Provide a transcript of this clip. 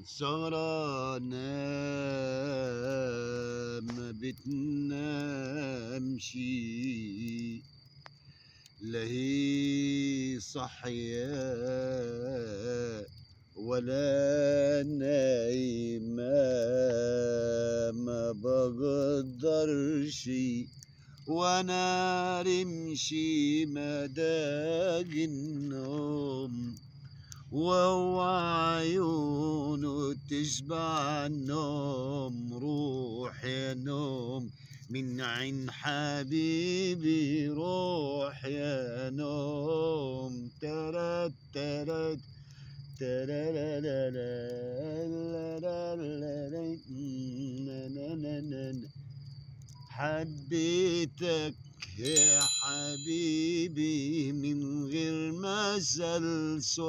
سهرانة ما بتنامش، لا هي صحية ولا نايمة، ما بقدرش وانا رمشي مداج النوم، وهو عيونه تشبع النوم. روح يا نوم من عين حبيبي، روح يا نوم. ترات ترات حبيتك يا حبيبي من غير ما أسأل سؤال.